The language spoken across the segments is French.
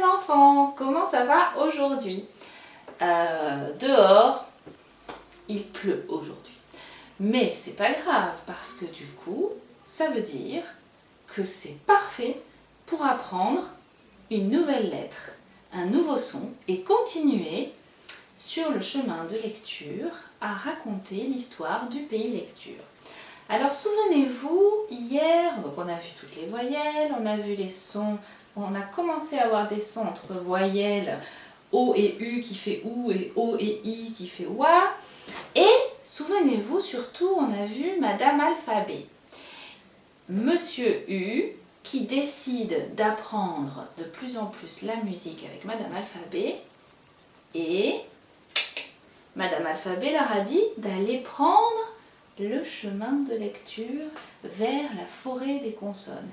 enfants, comment ça va aujourd'hui? Dehors, il pleut aujourd'hui. Mais c'est pas grave parce que du coup, ça veut dire que c'est parfait pour apprendre une nouvelle lettre, un nouveau son et continuer sur le chemin de lecture à raconter l'histoire du pays lecture. Alors souvenez-vous, hier, donc on a vu toutes les voyelles, on a vu les sons, on a commencé à avoir des sons entre voyelles O et U qui fait OU et O et I qui fait OUA. Et souvenez-vous surtout, on a vu Madame Alphabet. Monsieur U qui décide d'apprendre de plus en plus la musique avec Madame Alphabet et Madame Alphabet leur a dit d'aller prendre le chemin de lecture vers la forêt des consonnes.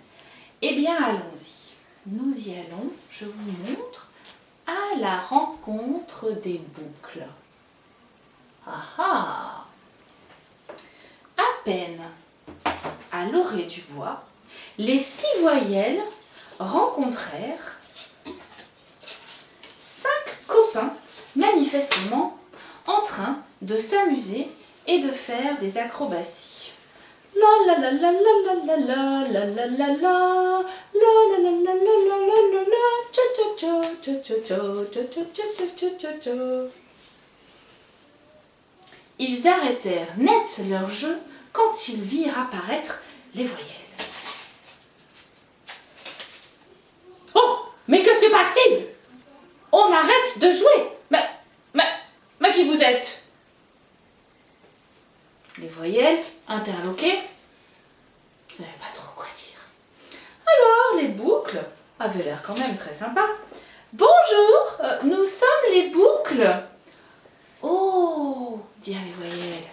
Eh bien, allons-y. Nous y allons, je vous montre, à la rencontre des boucles. Ah ah! À peine à l'orée du bois, les 6 voyelles rencontrèrent 5 copains manifestement en train de s'amuser et de faire des acrobaties. La la la la la la la la la la la la la la la la la la cha cha cha cha cha cha cha cha cha cha. Ils arrêtèrent net leur jeu quand ils virent apparaître les voyelles. Oh, mais que se passe-t-il? On arrête de jouer. Mais qui vous êtes? Les voyelles, interloquées, ne savaient pas trop quoi dire. Alors, les boucles avaient l'air quand même très sympa. Bonjour, nous sommes les boucles. Oh, dirent les voyelles.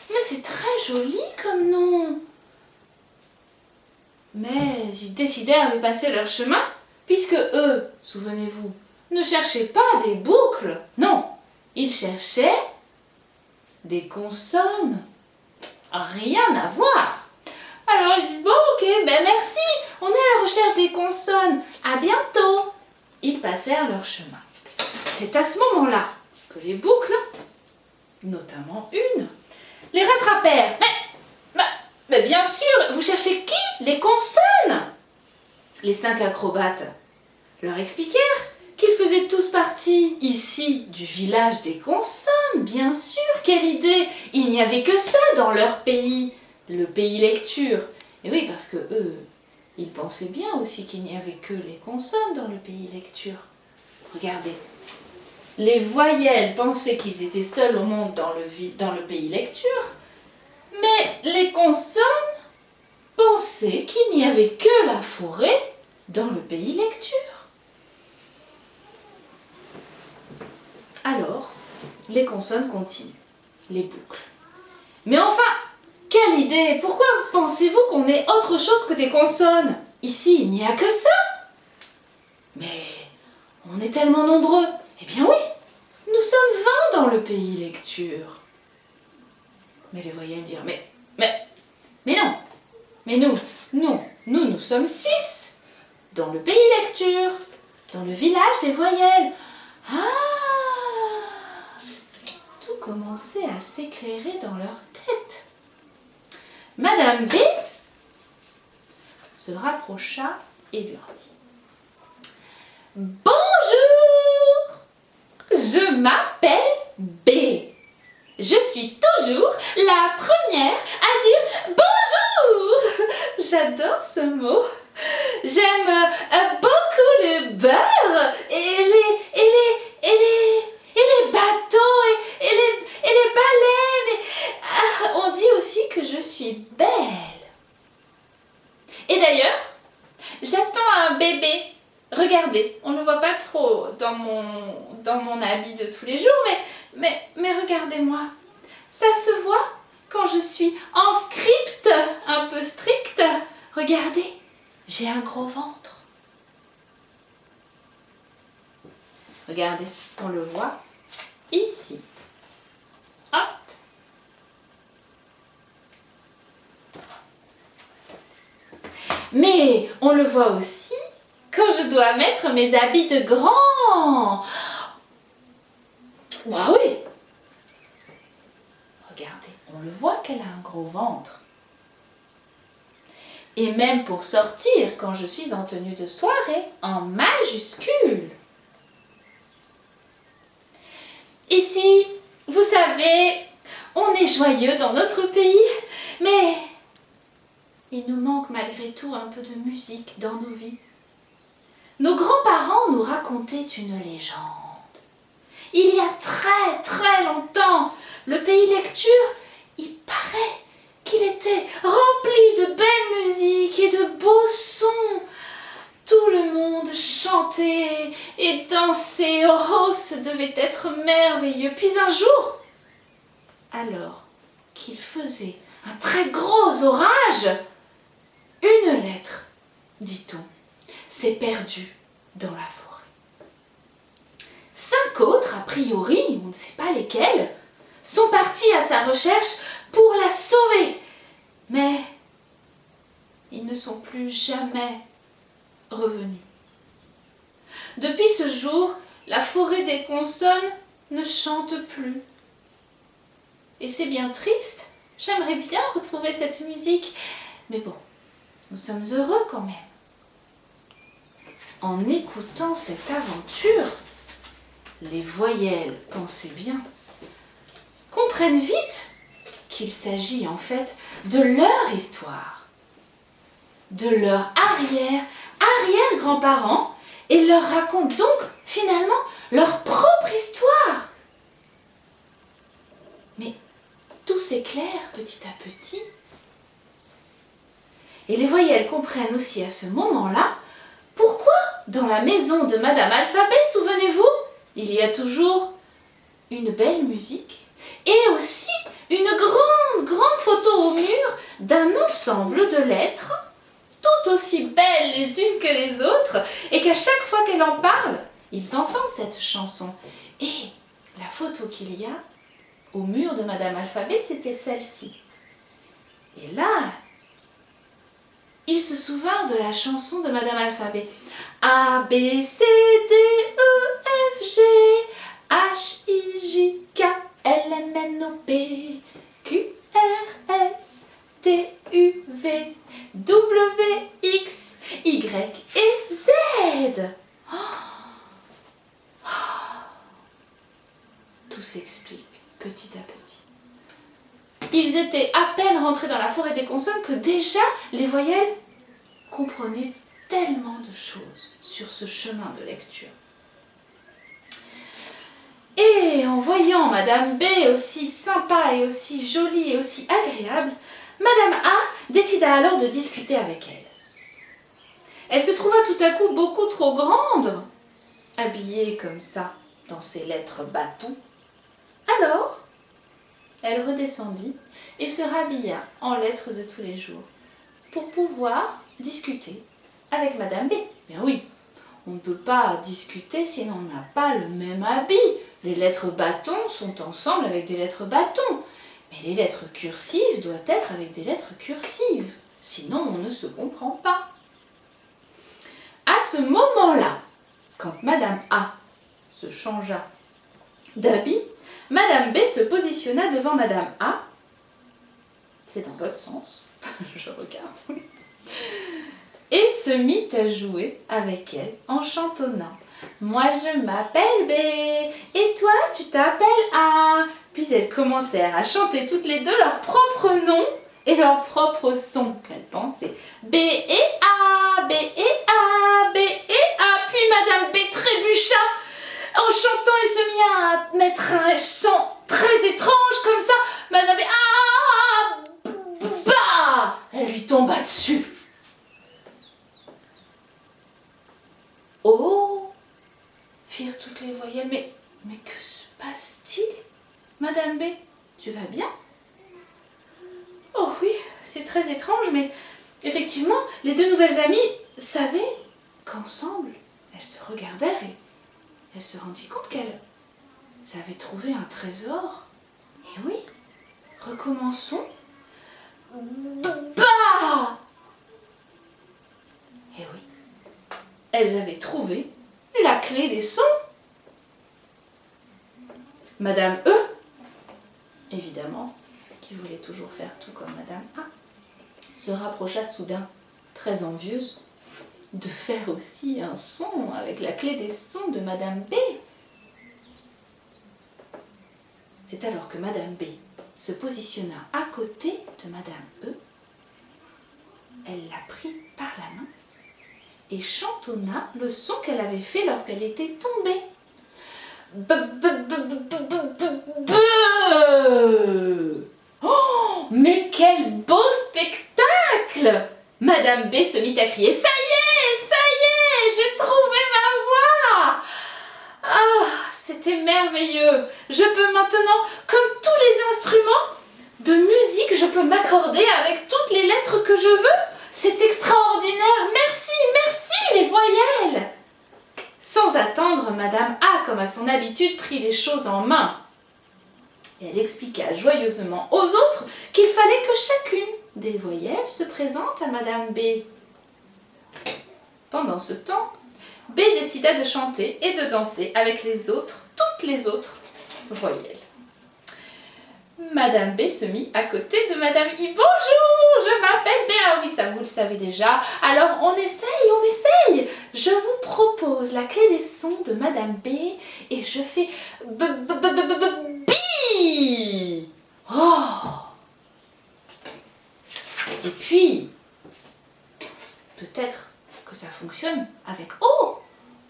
Mais c'est très joli comme nom. Mais ils décidèrent de passer leur chemin, puisque eux, souvenez-vous, ne cherchaient pas des boucles. Non, ils cherchaient des consonnes. Rien à voir. Alors ils disent, bon ok, ben merci, on est à la recherche des consonnes. À bientôt. Ils passèrent leur chemin. C'est à ce moment-là que les boucles, notamment une, les rattrapèrent. Mais bien sûr, vous cherchez qui? Les consonnes. Les 5 acrobates leur expliquèrent qu'ils faisaient tous partie ici du village des consonnes, bien sûr, quelle idée! Il n'y avait que ça dans leur pays, le pays lecture. Et oui, parce que eux, ils pensaient bien aussi qu'il n'y avait que les consonnes dans le pays lecture. Regardez, les voyelles pensaient qu'ils étaient seuls au monde dans le pays lecture, mais les consonnes pensaient qu'il n'y avait que la forêt dans le pays lecture. Alors, les consonnes continuent, les boucles. Mais enfin, quelle idée! Pourquoi pensez-vous qu'on est autre chose que des consonnes? Ici, il n'y a que ça. Mais on est tellement nombreux. Eh bien oui, nous sommes 20 dans le pays lecture. Mais les voyelles dirent, mais non. Mais nous sommes 6 dans le pays lecture, dans le village des voyelles. Ah! Tout commençait à s'éclairer dans leur tête. Madame B se rapprocha et lui dit, bonjour, je m'appelle B. Je suis toujours la première à dire bonjour. J'adore ce mot. J'aime beaucoup le beurre et les bateaux et les baleines. On dit aussi que je suis belle. Et d'ailleurs, j'attends un bébé. Regardez, on ne le voit pas trop dans mon habit de tous les jours, mais regardez-moi. Ça se voit quand je suis en script, un peu strict. Regardez, j'ai un gros ventre. Regardez, on le voit ici. Hop. Mais on le voit aussi quand je dois mettre mes habits de grand. Ah oui. Regardez, on le voit qu'elle a un gros ventre. Et même pour sortir, quand je suis en tenue de soirée, en majuscule. Ici, vous savez, on est joyeux dans notre pays, mais il nous manque malgré tout un peu de musique dans nos vies. Nos grands-parents nous racontaient une légende. Il y a très très longtemps, le pays lecture, il paraît qu'il était rempli de belle musique et de beaux sons. Tout le monde chantait et dansait. Oh, ce devait être merveilleux. Puis un jour, alors qu'il faisait un très gros orage, une lettre, dit-on, s'est perdue dans la forêt. 5 autres, a priori, on ne sait pas lesquels, sont partis à sa recherche pour la sauver. Mais ils ne sont plus jamais revenus. Depuis ce jour, la forêt des consonnes ne chante plus. Et c'est bien triste. J'aimerais bien retrouver cette musique. Mais bon, nous sommes heureux quand même. En écoutant cette aventure, les voyelles, pensez bien, comprennent vite qu'il s'agit en fait de leur histoire, de leur arrière-grands-parents, et leur racontent donc finalement leur propre histoire. Mais tout s'éclaire petit à petit. Et les voyelles comprennent aussi à ce moment-là pourquoi dans la maison de Madame Alphabet, souvenez-vous, il y a toujours une belle musique et aussi une grande photo au mur d'un ensemble de lettres tout aussi belles les unes que les autres, et qu'à chaque fois qu'elle en parle, ils entendent cette chanson. Et la photo qu'il y a au mur de Madame Alphabet, c'était celle-ci. Et là, il se souvint de la chanson de Madame Alphabet. A, B, C, D, E, F, G, H, I, J, K, L, M, N, O, P, Q, R, S, T, U, V, W, X, Y et Z. Tout s'explique petit à petit. Ils étaient à peine rentrés dans la forêt des consonnes que déjà les voyelles comprenaient tellement de choses sur ce chemin de lecture. Et en voyant Madame B aussi sympa et aussi jolie et aussi agréable, Madame A décida alors de discuter avec elle. Elle se trouva tout à coup beaucoup trop grande, habillée comme ça, dans ses lettres bâtons. Alors, elle redescendit et se rhabilla en lettres de tous les jours pour pouvoir discuter avec Madame B. Bien oui, on ne peut pas discuter si on n'a pas le même habit. Les lettres bâtons sont ensemble avec des lettres bâtons. Mais les lettres cursives doivent être avec des lettres cursives. Sinon, on ne se comprend pas. À ce moment-là, quand Madame A se changea d'habit, Madame B se positionna devant Madame A. C'est dans l'autre sens. Je regarde. Et se mit à jouer avec elle en chantonnant. Moi je m'appelle B, et toi tu t'appelles A. Puis elles commencèrent à chanter toutes les deux leur propre nom et leur propre son qu'elles pensaient. B et A, B et A, B et A. Puis Madame B trébucha en chantant et se mit à mettre un chant très étrange comme ça. Madame B, bah, elle lui tomba dessus. Oh, firent toutes les voyelles. Mais que se passe-t-il? Madame B, tu vas bien? Oh oui, c'est très étrange, mais effectivement, les deux nouvelles amies savaient qu'ensemble, elles se regardèrent et elles se rendirent compte qu'elles avaient trouvé un trésor. Et oui, recommençons. Bah! Et oui, elles avaient trouvé la clé des sons. Madame E, évidemment, qui voulait toujours faire tout comme Madame A, se rapprocha soudain, très envieuse, de faire aussi un son avec la clé des sons de Madame B. C'est alors que Madame B se positionna à côté de Madame E. Elle la prit par la main et chantonna le son qu'elle avait fait lorsqu'elle était tombée. Oh, mais quel beau spectacle! Madame B se mit à crier: ça y est, j'ai trouvé ma voix! Ah, c'était merveilleux! Je peux maintenant, comme tous les instruments de musique, je peux m'accorder avec toutes les lettres que je veux. C'est extraordinaire! Merci, merci les voyelles! Sans attendre, Madame A, comme à son habitude, prit les choses en main. Et elle expliqua joyeusement aux autres qu'il fallait que chacune des voyelles se présente à Madame B. Pendant ce temps, B décida de chanter et de danser avec les autres, toutes les autres voyelles. Madame B se mit à côté de Madame I. Bonjour, je m'appelle B. Ah oui, ça vous le savez déjà. Alors on essaye. Je vous propose la clé des sons de Madame B et je fais bi. Oh. Et puis, peut-être que ça fonctionne avec O.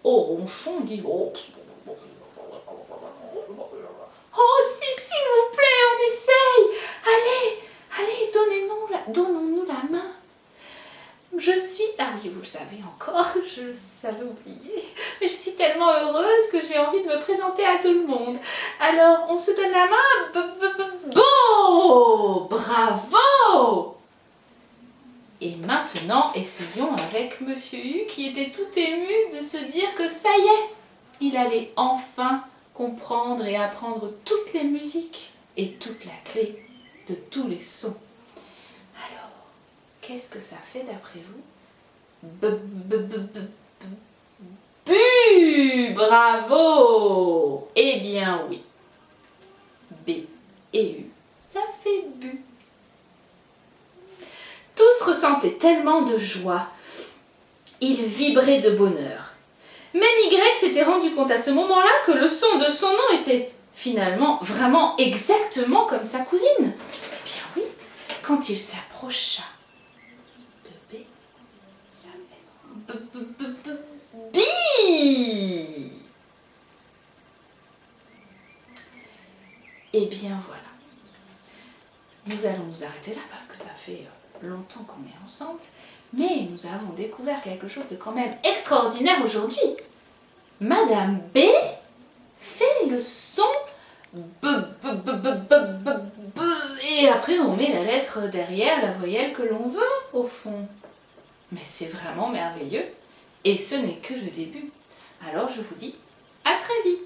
O ronchon dit O. Oh, si, s'il vous plaît, on essaye. Allez, donnons-nous la main. Je suis... Ah oui, vous le savez encore, je le savais oublier. Mais je suis tellement heureuse que j'ai envie de me présenter à tout le monde. Alors, on se donne la main. Beau! Bravo! Et maintenant, essayons avec Monsieur U qui était tout ému de se dire que ça y est, il allait enfin comprendre et apprendre toutes les musiques et toute la clé de tous les sons. Alors, qu'est-ce que ça fait d'après vous? Bu! Bravo! Eh bien oui. B et U, ça fait bu. Tous ressentaient tellement de joie. Ils vibraient de bonheur. Même Y s'était rendu compte à ce moment-là que le son de son nom était finalement vraiment exactement comme sa cousine. Eh bien oui, quand il s'approcha de B, ça fait bi. Eh bien voilà. Nous allons nous arrêter là parce que ça fait longtemps qu'on est ensemble. Mais nous avons découvert quelque chose de quand même extraordinaire aujourd'hui. Madame B fait le son B, et après on met la lettre derrière la voyelle que l'on veut au fond. Mais c'est vraiment merveilleux et ce n'est que le début. Alors je vous dis à très vite.